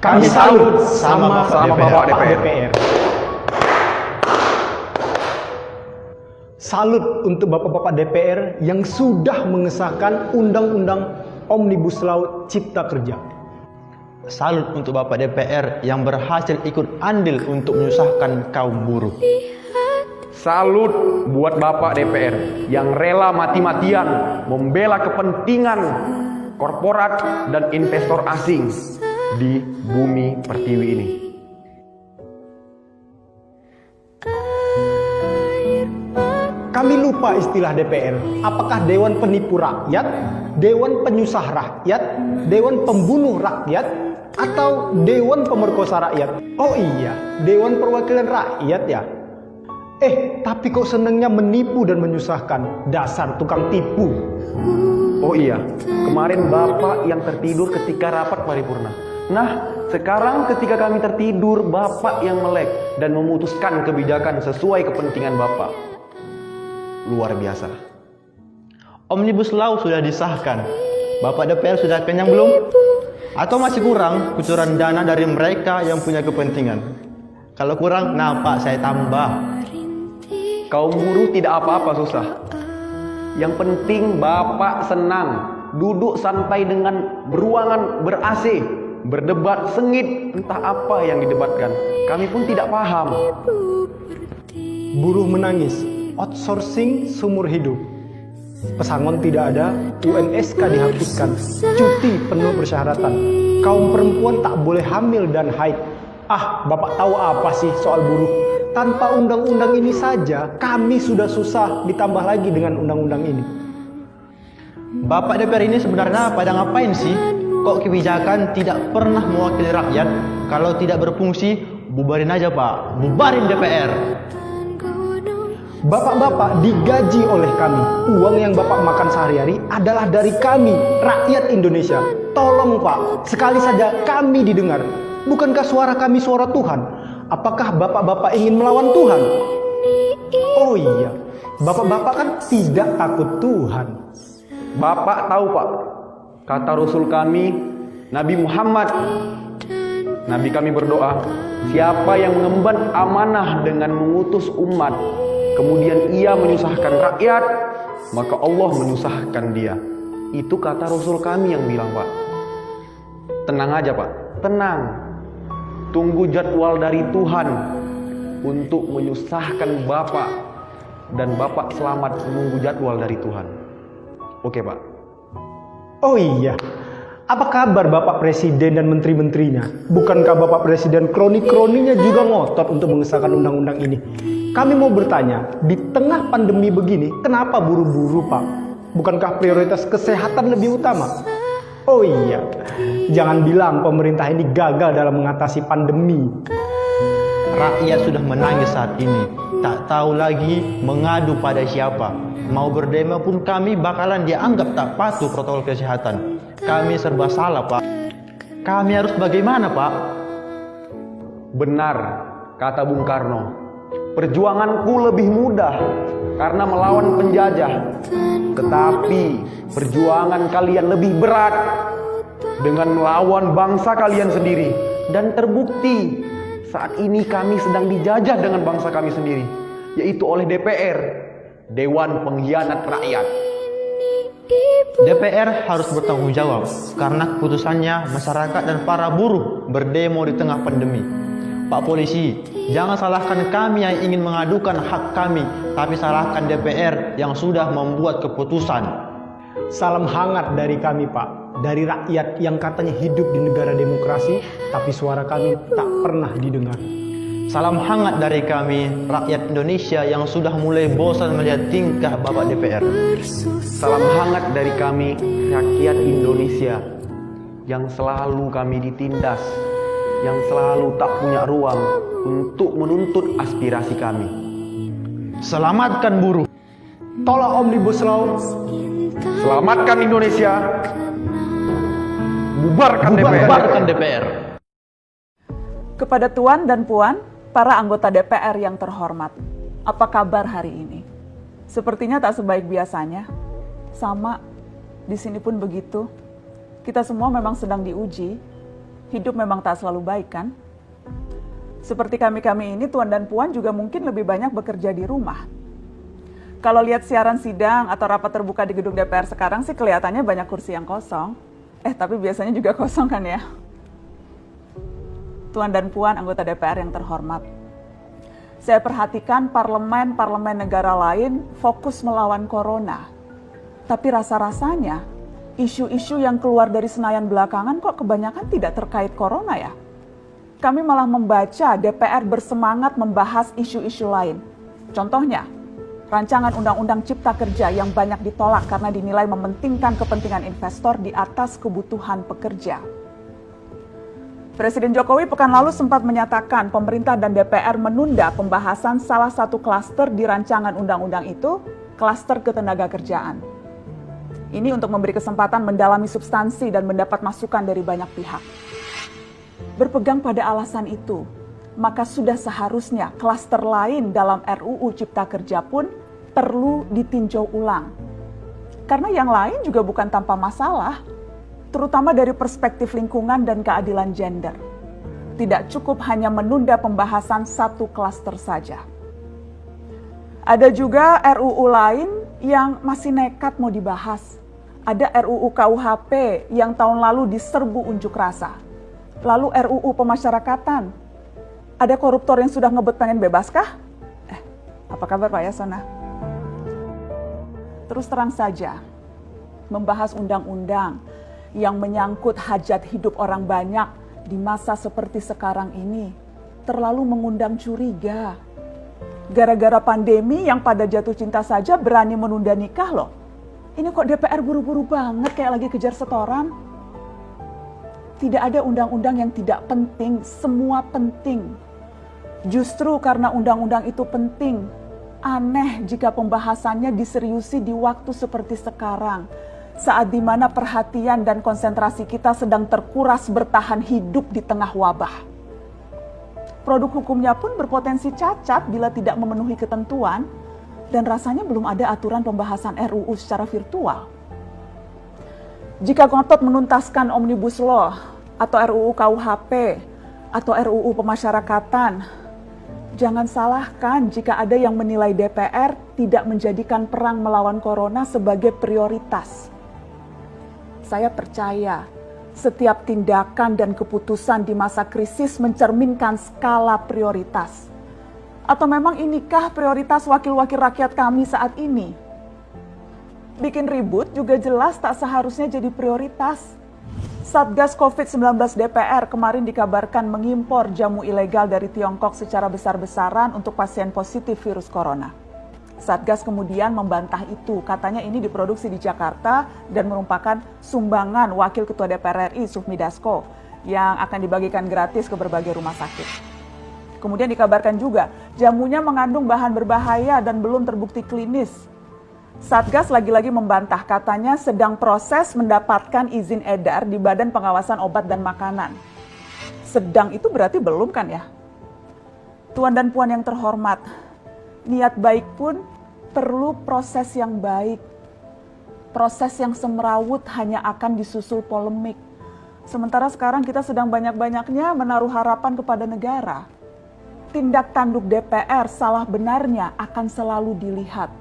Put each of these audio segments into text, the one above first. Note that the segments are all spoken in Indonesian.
Kami salut sama Bapak DPR. Salut untuk Bapak-Bapak DPR yang sudah mengesahkan Undang-Undang Omnibus Law Cipta Kerja. Salut untuk Bapak DPR yang berhasil ikut andil untuk menyusahkan kaum buruh. Salut buat Bapak DPR yang rela mati-matian membela kepentingan korporat dan investor asing di bumi pertiwi ini. Kami lupa istilah DPR. Apakah Dewan Penipu Rakyat, Dewan Penyusah Rakyat, Dewan Pembunuh Rakyat, atau Dewan Pemerkosa Rakyat? Oh iya, Dewan Perwakilan Rakyat ya. Tapi kok senengnya menipu dan menyusahkan? Dasar tukang tipu. Oh iya, kemarin Bapak yang tertidur ketika rapat paripurna. Nah, sekarang ketika kami tertidur, Bapak yang melek dan memutuskan kebijakan sesuai kepentingan Bapak. Luar biasa. Omnibus Law sudah disahkan. Bapak DPR sudah kenyang belum? Atau masih kurang kucuran dana dari mereka yang punya kepentingan? Kalau kurang, nah Pak, saya tambah. Kaum buruh tidak apa-apa susah. Yang penting Bapak senang, duduk santai dengan beruangan ber-AC, berdebat sengit, entah apa yang didebatkan. Kami pun tidak paham. Buruh menangis, outsourcing seumur hidup. Pesangon tidak ada, UNSK dihapuskan, cuti penuh persyaratan. Kaum perempuan tak boleh hamil dan haid. Bapak tahu apa sih soal buruh? Tanpa undang-undang ini saja, kami sudah susah, ditambah lagi dengan undang-undang ini. Bapak DPR ini sebenarnya pada ngapain sih? Kok kebijakan tidak pernah mewakili rakyat? Kalau tidak berfungsi, bubarin aja Pak, bubarin DPR. Bapak-bapak digaji oleh kami. Uang yang Bapak makan sehari-hari adalah dari kami, rakyat Indonesia. Tolong Pak, sekali saja kami didengar. Bukankah suara kami suara Tuhan? Apakah bapak-bapak ingin melawan Tuhan? Oh iya, bapak-bapak kan tidak takut Tuhan. Bapak tahu Pak, kata Rasul kami, Nabi Muhammad. Nabi kami berdoa, siapa yang mengemban amanah dengan mengutus umat, kemudian ia menyusahkan rakyat, maka Allah menyusahkan dia. Itu kata Rasul kami yang bilang Pak. Tenang aja Pak, tenang. Tunggu jadwal dari Tuhan untuk menyusahkan Bapak, dan Bapak selamat menunggu jadwal dari Tuhan. Oke Pak. Oh iya, apa kabar Bapak Presiden dan menteri-menterinya? Bukankah Bapak Presiden kroni-kroninya juga ngotot untuk mengesahkan undang-undang ini? Kami mau bertanya, di tengah pandemi begini, kenapa buru-buru Pak? Bukankah prioritas kesehatan lebih utama? Oh iya, jangan bilang pemerintah ini gagal dalam mengatasi pandemi. Rakyat sudah menangis saat ini, tak tahu lagi mengadu pada siapa. Mau berdemo pun kami bakalan dianggap tak patuh protokol kesehatan. Kami serba salah Pak. Kami harus bagaimana Pak? Benar kata Bung Karno, perjuanganku lebih mudah karena melawan penjajah. Tetapi perjuangan kalian lebih berat dengan melawan bangsa kalian sendiri. Dan terbukti saat ini kami sedang dijajah dengan bangsa kami sendiri, yaitu oleh DPR, Dewan Pengkhianat Rakyat. DPR harus bertanggung jawab karena keputusannya masyarakat dan para buruh berdemo di tengah pandemi. Pak Polisi, jangan salahkan kami yang ingin mengadukan hak kami, tapi salahkan DPR yang sudah membuat keputusan. Salam hangat dari kami Pak, dari rakyat yang katanya hidup di negara demokrasi, tapi suara kami tak pernah didengar. Salam hangat dari kami, rakyat Indonesia yang sudah mulai bosan melihat tingkah Bapak DPR. Salam hangat dari kami, rakyat Indonesia yang selalu kami ditindas, yang selalu tak punya ruang untuk menuntut aspirasi kami. Selamatkan buruh. Tolak Omnibus Law. Selamatkan Indonesia. Bubarkan DPR. Bubarkan DPR. Kepada Tuan dan Puan, para anggota DPR yang terhormat, apa kabar hari ini? Sepertinya tak sebaik biasanya. Sama, di sini pun begitu. Kita semua memang sedang diuji. hidup memang tak selalu baik kan? Seperti kami-kami ini, Tuan dan Puan juga mungkin lebih banyak bekerja di rumah. Kalau lihat siaran sidang atau rapat terbuka di gedung DPR sekarang sih kelihatannya banyak kursi yang kosong. Tapi biasanya juga kosong kan ya? Tuan dan Puan anggota DPR yang terhormat. Saya perhatikan parlemen-parlemen negara lain fokus melawan corona. Tapi rasa-rasanya isu-isu yang keluar dari Senayan belakangan kok kebanyakan tidak terkait corona ya? Kami malah membaca DPR bersemangat membahas isu-isu lain. Contohnya, rancangan Undang-Undang Cipta Kerja yang banyak ditolak karena dinilai mementingkan kepentingan investor di atas kebutuhan pekerja. Presiden Jokowi pekan lalu sempat menyatakan pemerintah dan DPR menunda pembahasan salah satu klaster di rancangan undang-undang itu, klaster ketenagakerjaan. Ini untuk memberi kesempatan mendalami substansi dan mendapat masukan dari banyak pihak. Berpegang pada alasan itu, maka sudah seharusnya klaster lain dalam RUU Cipta Kerja pun perlu ditinjau ulang. Karena yang lain juga bukan tanpa masalah, terutama dari perspektif lingkungan dan keadilan gender. Tidak cukup hanya menunda pembahasan satu klaster saja. Ada juga RUU lain yang masih nekat mau dibahas. Ada RUU KUHP yang tahun lalu diserbu unjuk rasa. Lalu RUU pemasyarakatan. Ada koruptor yang sudah ngebet pengen bebas kah? Apa kabar Pak Yasona? Terus terang saja, membahas undang-undang yang menyangkut hajat hidup orang banyak di masa seperti sekarang ini terlalu mengundang curiga. Gara-gara pandemi yang pada jatuh cinta saja berani menunda nikah loh. Ini kok DPR buru-buru banget kayak lagi kejar setoran? Tidak ada undang-undang yang tidak penting, semua penting. Justru karena undang-undang itu penting, aneh jika pembahasannya diseriusi di waktu seperti sekarang, saat di mana perhatian dan konsentrasi kita sedang terkuras bertahan hidup di tengah wabah. Produk hukumnya pun berpotensi cacat bila tidak memenuhi ketentuan, dan rasanya belum ada aturan pembahasan RUU secara virtual. Jika ngotot menuntaskan Omnibus Law atau RUU KUHP atau RUU pemasyarakatan, jangan salahkan jika ada yang menilai DPR tidak menjadikan perang melawan corona sebagai prioritas. Saya percaya setiap tindakan dan keputusan di masa krisis mencerminkan skala prioritas. Atau memang inikah prioritas wakil-wakil rakyat kami saat ini? Bikin ribut juga jelas tak seharusnya jadi prioritas. Satgas COVID-19 DPR kemarin dikabarkan mengimpor jamu ilegal dari Tiongkok secara besar-besaran untuk pasien positif virus corona. Satgas kemudian membantah itu, katanya ini diproduksi di Jakarta dan merupakan sumbangan Wakil Ketua DPR RI Sufmi Dasko yang akan dibagikan gratis ke berbagai rumah sakit. Kemudian dikabarkan juga jamunya mengandung bahan berbahaya dan belum terbukti klinis. Satgas lagi-lagi membantah, katanya sedang proses mendapatkan izin edar di Badan Pengawasan Obat dan Makanan. Sedang itu berarti belum kan ya? Tuan dan Puan yang terhormat, niat baik pun perlu proses yang baik. Proses yang semrawut hanya akan disusul polemik. Sementara sekarang kita sedang banyak-banyaknya menaruh harapan kepada negara. Tindak tanduk DPR salah benarnya akan selalu dilihat.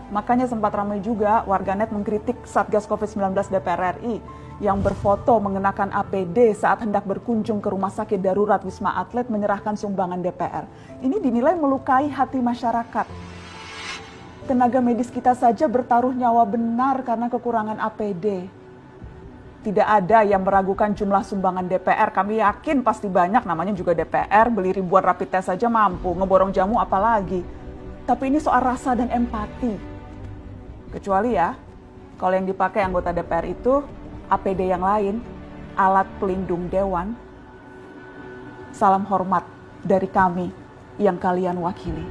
Makanya sempat ramai juga warganet mengkritik Satgas COVID-19 DPR RI yang berfoto mengenakan APD saat hendak berkunjung ke rumah sakit darurat Wisma Atlet menyerahkan sumbangan DPR. Ini dinilai melukai hati masyarakat. Tenaga medis kita saja bertaruh nyawa benar karena kekurangan APD. Tidak ada yang meragukan jumlah sumbangan DPR. Kami yakin pasti banyak, namanya juga DPR, beli ribuan rapid test saja mampu, ngeborong jamu apalagi. Tapi ini soal rasa dan empati. Kecuali ya, kalau yang dipakai anggota DPR itu APD yang lain, alat pelindung dewan. Salam hormat dari kami yang kalian wakili.